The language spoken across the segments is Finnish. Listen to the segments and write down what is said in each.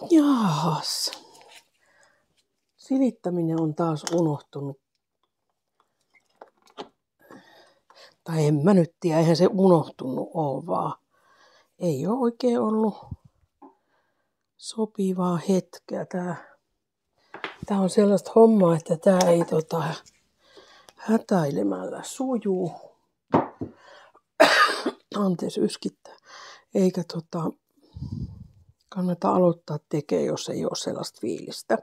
Jaahas. Silittäminen on taas unohtunut. Tai en mä nyt tiedä, eihän se unohtunut ole, vaan ei ole oikein ollut sopivaa hetkeä. Tää on sellaista hommaa, että tää ei hätäilemällä sujuu. Anteeksi yskittää. Eikä kannata aloittaa tekemään, jos ei ole sellaista fiilistä.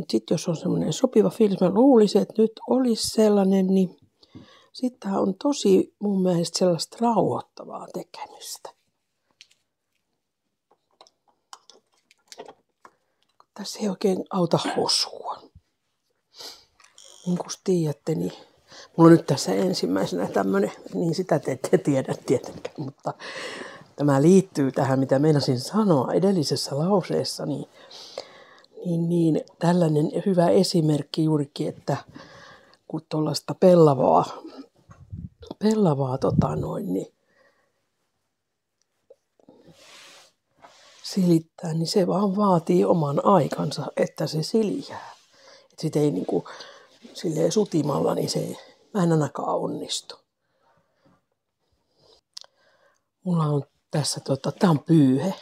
Sitten jos on semmoinen sopiva fiilis, mä luulisin, että nyt olisi sellainen, niin sitten on tosi mun mielestä sellaista rauhoittavaa tekemistä. Tässä ei oikein auta hosua. Niin kuin tiedätte, niin mulla on nyt tässä ensimmäisenä tämmönen, niin sitä te ette tiedä tietenkään, mutta tämä liittyy tähän, mitä meinasin sanoa edellisessä lauseessa, niin tällainen hyvä esimerkki juurikin, että kun tuollaista pellavaa niin silittää, niin se vaan vaatii oman aikansa, että se siljää. Että sit ei niinku silleen sutimalla, niin se mä en ainakaan onnistu. Mulla on tässä, tää on pyyhe.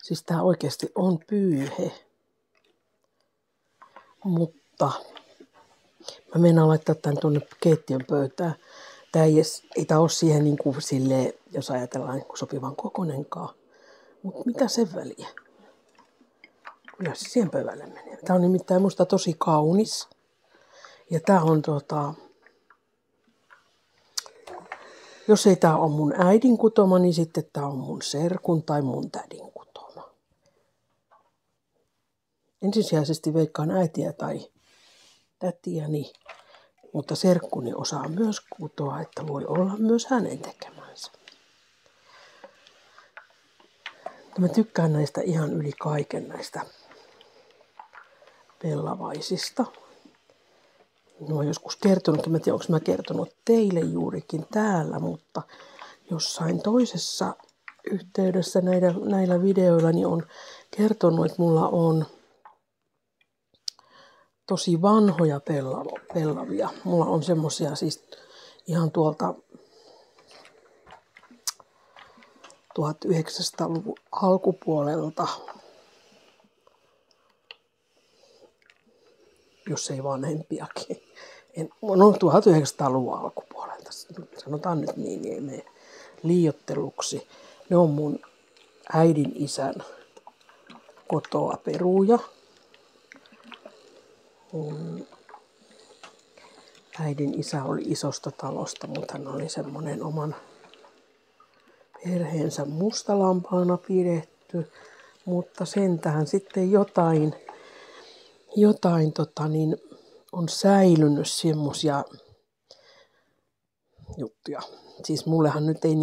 Siis tää oikeasti on pyyhe. Mutta mä meinaan laittaa tän tuonne keittiön pöytään. Tää ei tää oo siihen niin kuin silleen, jos ajatellaan niin kuin sopivan kokonenkaan. Mutta mitä sen väliä? Kyllä se siihen pöydälle menee. Tää on nimittäin musta tosi kaunis. Ja tää on jos ei tää ole mun äidin kutoma, niin sitten tää on mun serkun tai mun tädin kutoma. Ensisijaisesti veikkaan äitiä tai tätiäni, mutta serkkuni osaa myös kutoa, että voi olla myös hänen tekemänsä. Mä tykkään näistä ihan yli kaiken näistä pellavaisista. Mä oon joskus kertonut, en tiedä onko mä kertonut teille juurikin täällä, mutta jossain toisessa yhteydessä näillä videoilla niin on kertonut, että mulla on tosi vanhoja pellavia. Mulla on semmosia siis ihan tuolta 1900-luvun alkupuolelta, jos ei vanhempiakin. No 1900-luvun alkupuolelta, sanotaan nyt niin ei mene liioitteluksi. Ne on mun äidin isän kotoa peruja. Mun äidin isä oli isosta talosta, mutta hän oli semmoinen oman perheensä mustalampaana pidetty. Mutta sentään sitten jotain on säilynyt semmosia juttuja. Siis mullehan nyt ei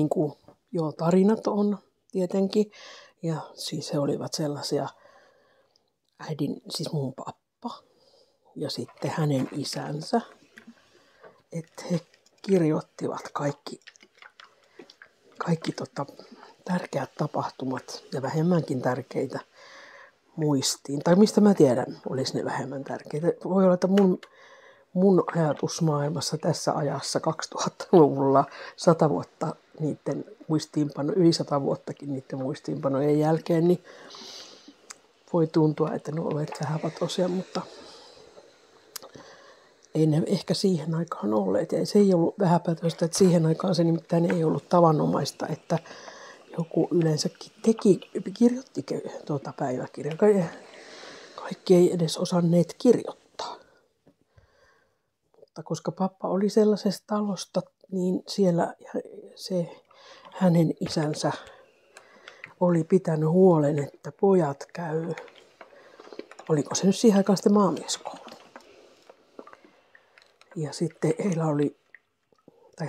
tarinat on tietenkin. Ja siis he olivat sellaisia siis mun pappa ja sitten hänen isänsä. Että he kirjoittivat kaikki tärkeät tapahtumat ja vähemmänkin tärkeitä muistiin. Tai mistä mä tiedän, olisi ne vähemmän tärkeitä. Voi olla, että mun ajatusmaailmassa tässä ajassa 2000-luvulla 100 vuotta niiden yli 100 vuottakin niiden muistiinpanojen jälkeen, niin voi tuntua, että ne ovat vähäpätöisiä, mutta ei ne ehkä siihen aikaan olleet. Ja se ei ollut vähäpätöistä, että siihen aikaan se nimittäin ei ollut tavanomaista, että joku yleensäkin kirjoitti päiväkirjaa. Kaikki ei edes osanneet kirjoittaa. Mutta koska pappa oli sellaisesta talosta, niin siellä hänen isänsä oli pitänyt huolen, että pojat käy, oliko se nyt siihen aikaan sitten maamieskoulu. Ja sitten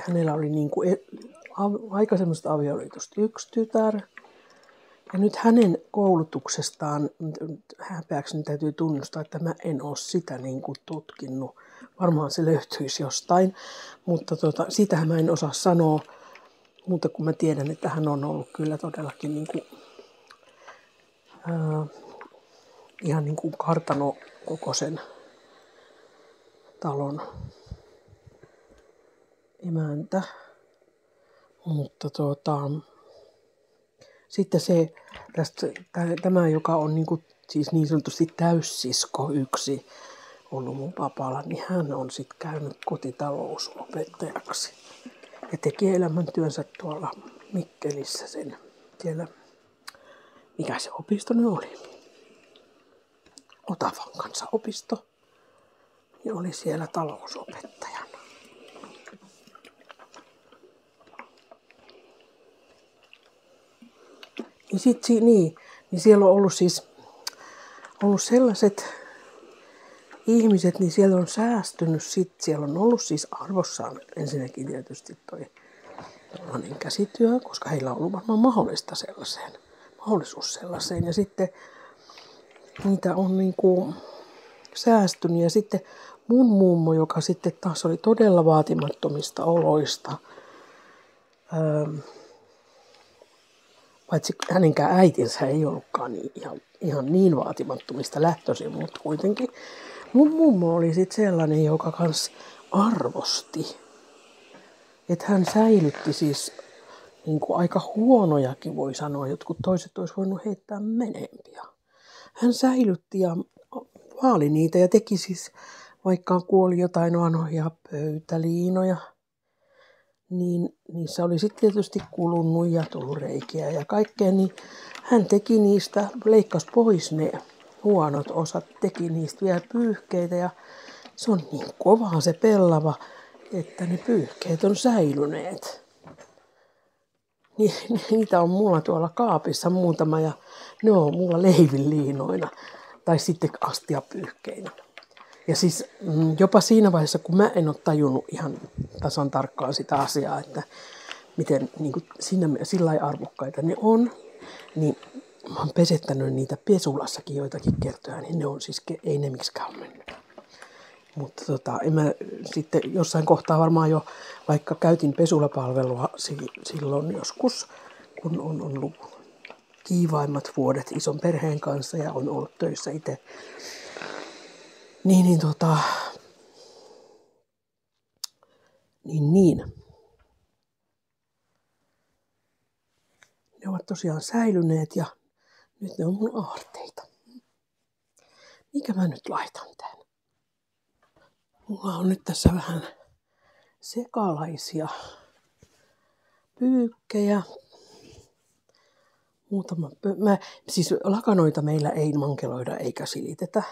hänellä oli niin kuin aikaisemmasta avioliitosta yksi tytär. Ja nyt hänen koulutuksestaan, häpeäkseni täytyy tunnustaa, että mä en ole sitä niin kuin tutkinut. Varmaan se löytyisi jostain, mutta sitähän mä en osaa sanoa, mutta kun mä tiedän, että hän on ollut kyllä todellakin niin kuin ihan niin kuin kartano-kokoisen talon emäntä. Mutta sitten tämä, joka on siis niin sanotusti täyssisko yksi ollut mun papalla, niin hän on sitten käynyt kotitalousopettajaksi. Ja teki elämäntyönsä tuolla Mikkelissä siellä, mikä se opisto nyt oli? Otavan kansanopisto. Ja oli siellä talousopettajana. Niin siellä on ollut sellaiset ihmiset, niin siellä on säästynyt siellä on ollut siis arvossaan ensinnäkin tietysti toi käsityö, koska heillä on ollut varmaan mahdollisuus sellaiseen. Ja sitten niitä on säästynyt. Ja sitten mun mummo, joka sitten taas oli todella vaatimattomista oloista, paitsi hänenkään äitinsä ei ollutkaan ihan niin vaatimattomista lähtöisin, mutta kuitenkin. Mun mummo oli sitten sellainen, joka kans arvosti. Että hän säilytti siis aika huonojakin, voi sanoa. Jotkut toiset olisi voinut heittää menempiä. Hän säilytti ja vaali niitä ja teki siis, vaikka kuoli jotain vanhoja pöytäliinoja, niin niissä oli sitten tietysti kulunut ja tullut reikiä ja kaikkea, niin hän teki niistä, leikkasi pois ne huonot osat, teki niistä vielä pyyhkeitä ja se on niin kovaa se pellava, että ne pyyhkeet on säilyneet. Niitä on mulla tuolla kaapissa muutama ja ne on mulla leivinliinoina tai sitten astiapyyhkeinä. Ja siis jopa siinä vaiheessa, kun mä en ole tajunnut ihan tasan tarkkaan sitä asiaa, että miten sillä lailla arvokkaita ne on, niin mä oon pesettänyt niitä pesulassakin joitakin kertoja, niin ne on siis, ei ne miksikään ole mennyt. Mutta en mä sitten jossain kohtaa varmaan jo, vaikka käytin pesulapalvelua silloin joskus, kun on ollut kiivaimmat vuodet ison perheen kanssa ja on ollut töissä itse, niin. Ne ovat tosiaan säilyneet ja nyt ne on mun aarteita. Mikä mä nyt laitan tän? Mulla on nyt tässä vähän sekalaisia pyykkejä. Siis lakanoita meillä ei mankeloida eikä silitetä.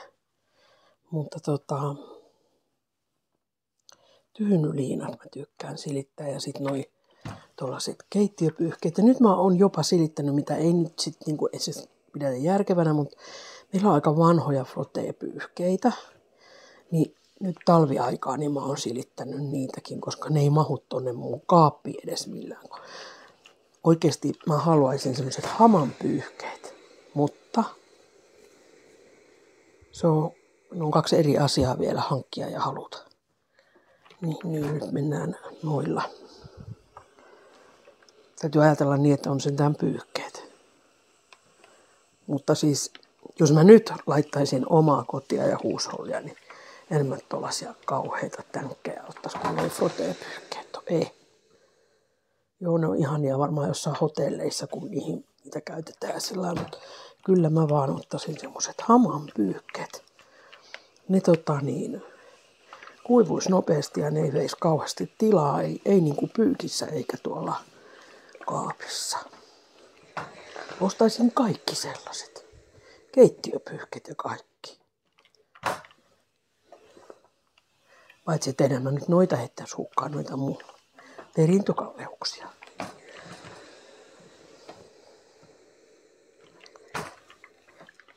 Mutta tyynyliinat mä tykkään silittää ja sit noi tuollaiset keittiöpyyhkeet. Ja nyt mä oon jopa silittänyt, mitä ei nyt sit edes pidetä järkevänä, mutta meillä on aika vanhoja frotteepyyhkeitä. Niin nyt talviaikaa niin mä oon silittänyt niitäkin, koska ne ei mahu tonne mun kaappiin edes millään. Oikeesti mä haluaisin semmoiset hamanpyyhkeet, mutta ne on kaksi eri asiaa vielä, hankkia ja haluta. Niin nyt mennään noilla. Täytyy ajatella niin, että on sentään pyyhkeet. Mutta siis, jos mä nyt laittaisin omaa kotia ja huushollia, niin en mä tollasia kauheita tänkkejä ottaisi, kun noi frotteepyyhkeet on. Ei. Joo, ne on ihania varmaan jossain hotelleissa, kun niitä käytetään sillä lailla, mutta kyllä mä vaan ottaisin semmoset hamanpyyhkeet. Ne kuivuisi nopeasti ja ne ei veisi kauheasti tilaa, ei niinku pyykissä eikä tuolla kaapissa. Ostaisin kaikki sellaiset. Keittiöpyyhkeet ja kaikki. Paitsi että enemmän nyt noita heittäisi hukkaan, noita mun perintökalleuksia.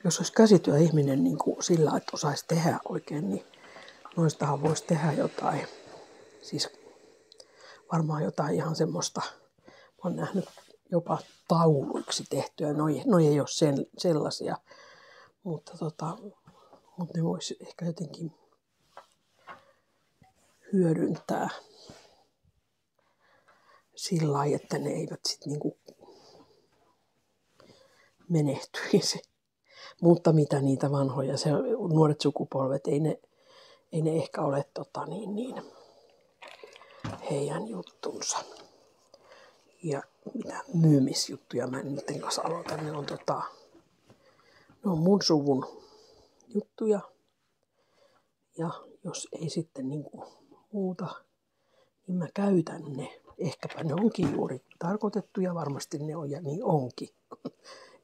Jos olisi käsityöihminen niin kuin sillä, että osaisi tehdä oikein, niin noistahan voisi tehdä jotain. Siis varmaan jotain ihan semmoista. Mä oon nähnyt jopa tauluiksi tehtyä. Noi ei ole sellaisia, mutta ne voisi ehkä jotenkin hyödyntää sillä lailla, että ne eivät sitten niinku menehtyisi. Mutta mitä niitä vanhoja, se nuoret sukupolvet, ei ne ehkä ole heidän juttunsa. Ja mitä myymisjuttuja mä niiden kanssa aloitan, ne on mun suvun juttuja. Ja jos ei sitten niinku muuta, niin mä käytän ne. Ehkäpä ne onkin juuri tarkoitettuja, varmasti ne on ja niin onkin.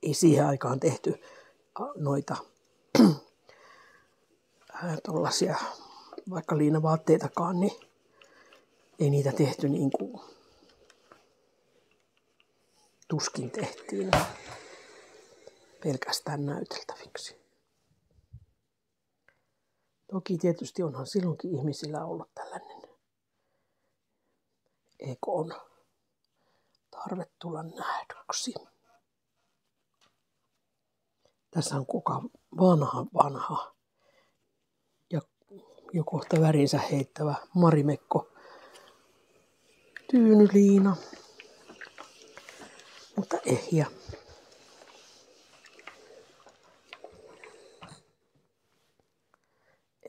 Ei siihen aikaan tehty noita tollasia vaikka liinavaatteitakaan, niin ei niitä tehty niin kuin tuskin tehtiin pelkästään näyteltäviksi. Toki tietysti onhan silloinkin ihmisillä ollut tällainen ekon tarve tulla nähdyksi. Tässä on kuka vanha ja jo kohta värinsä heittävä Marimekko tyynyliina, mutta ehjä.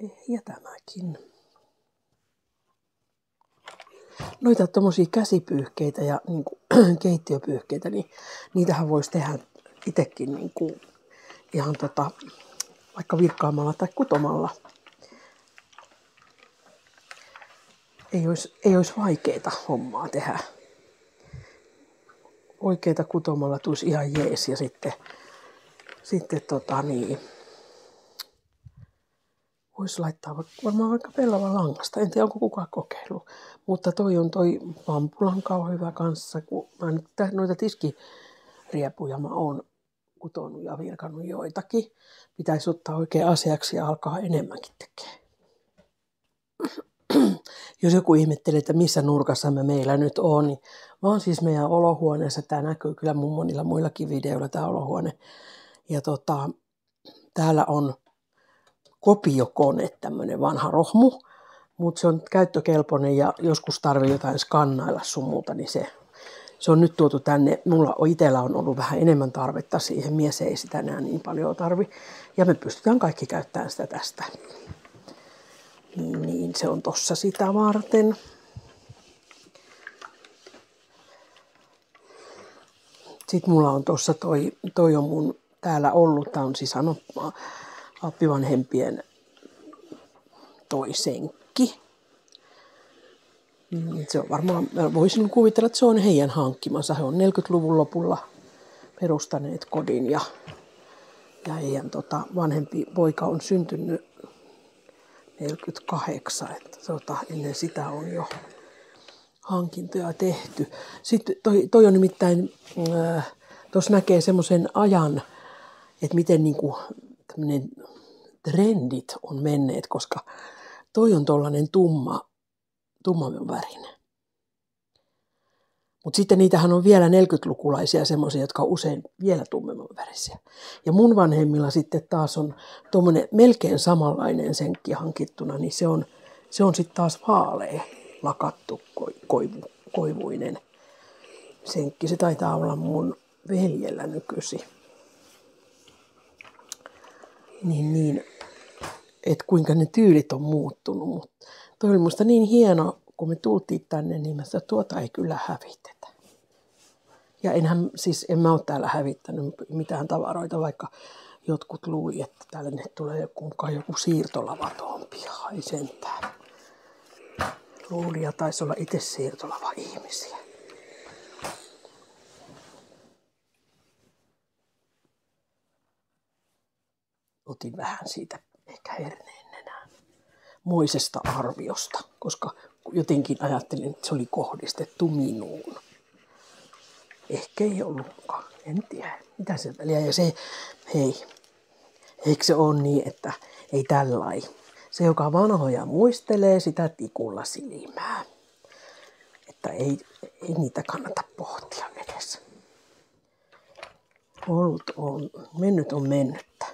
Ehjä tämäkin. Noita tommosia käsipyyhkeitä ja niinku, keittiöpyyhkeitä, niin niitähän voisi tehdä itsekin niinku, ihan vaikka virkkaamalla tai kutomalla. Ei olisi vaikeeta hommaa tehdä. Oikeita kutomalla tulisi ihan jees ja sitten voisi laittaa varmaan vaikka pellavan langasta. En tiedä, onko kukaan kokeillut. Mutta toi vampulanka on hyvä kanssa. Kun mä nyt noita tiskiriepuja mä oon kutonut ja virkannut joitakin. Pitäisi ottaa oikein asiaksi ja alkaa enemmänkin tekemään. Jos joku ihmettelee, että missä nurkassa meillä nyt on, niin mä oon siis meidän olohuoneessa. Tää näkyy kyllä mun monilla muillakin videoilla tää olohuone. Ja täällä on kopiokone, tämmönen vanha rohmu, mutta se on käyttökelpoinen ja joskus tarvii jotain skannailla sun muuta, niin se on nyt tuotu tänne. Mulla itsellä on ollut vähän enemmän tarvetta siihen, mies ei sitä enää niin paljon tarvi ja me pystytään kaikki käyttämään sitä tästä. Niin se on tossa sitä varten. Sitten mulla on tossa toi on mun täällä ollut, tää on siis appivanhempien toi senkki. Se on varmaan, voisin kuvitella, että se on heidän hankkimansa. He on 40-luvun lopulla perustaneet kodin ja heidän vanhempi poika on syntynyt 48, että ennen sitä on jo hankintoja tehty. Sitten toi on nimittäin, tuossa näkee semmoisen ajan, että miten niinku tämmöinen trendit on menneet, koska toi on tollainen tumman värinen. Mutta sitten niitähän on vielä 40-lukulaisia semmoisia, jotka on usein vielä tummemman värisiä. Ja mun vanhemmilla sitten taas on tuommoinen melkein samanlainen senkki hankittuna, niin se on sitten taas vaalea, lakattu, koivuinen senkki. Se taitaa olla mun veljellä nykyisin. Niin, että kuinka ne tyylit on muuttunut. Mutta toi oli musta niin hieno, kun me tultiin tänne, niin mä sanoin, että tuota ei kyllä hävitetä. Ja en mä ole täällä hävittänyt mitään tavaroita, vaikka jotkut luuli, että täällä tulee joku siirtolava tuohon pihaan. Ei sentään. Luuli ja taisi olla itse siirtolava ihmisiä. Otin vähän siitä ehkä herneen nenään moisesta arviosta, koska jotenkin ajattelin, että se oli kohdistettu minuun. Ehkä ei ollutkaan, en tiedä. Mitä se väliä. Ja se, eikö se ole niin, että ei tällai. Se, joka vanhoja muistelee, sitä tikulla silmää. Että ei niitä kannata pohtia edes. Mennyt on mennyttä.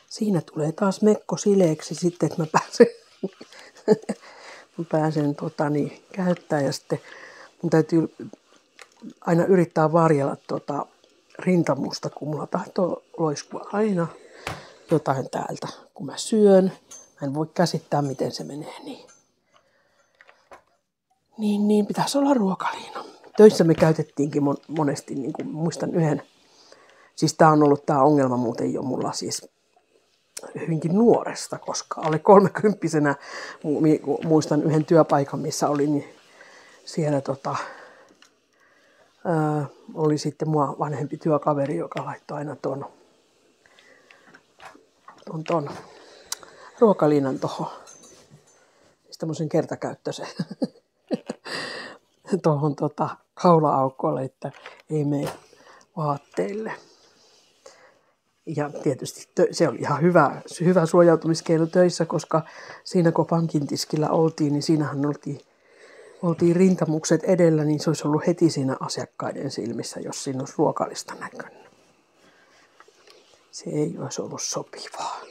Siinä tulee taas mekko sileeksi sitten, että mä pääsen käyttämään ja sitten mun täytyy aina yrittää varjella rintamusta, kun mulla tahtoo loiskua aina jotain täältä. Kun mä syön, mä en voi käsittää, miten se menee niin. Niin pitäisi olla ruokaliina. Töissä me käytettiinkin monesti, niin kuin muistan yhden. Siis tää on ollut tää ongelma muuten jo mulla siis hyvinkin nuoresta, koska alle 30-vuotiaana muistan yhden työpaikan, missä olin, niin siellä oli sitten mua vanhempi työkaveri, joka laittoi aina ton ruokaliinan tohon. Siis tämmöisen kertakäyttöisen tohon kaula-aukkolle, että ei mene vaatteille. Ja tietysti se oli ihan hyvä suojautumiskeino töissä, koska siinä kun pankin tiskillä oltiin, niin siinähän oltiin rintamukset edellä, niin se olisi ollut heti siinä asiakkaiden silmissä, jos siinä olisi ruokalista näkynyt. Se ei olisi ollut sopivaa.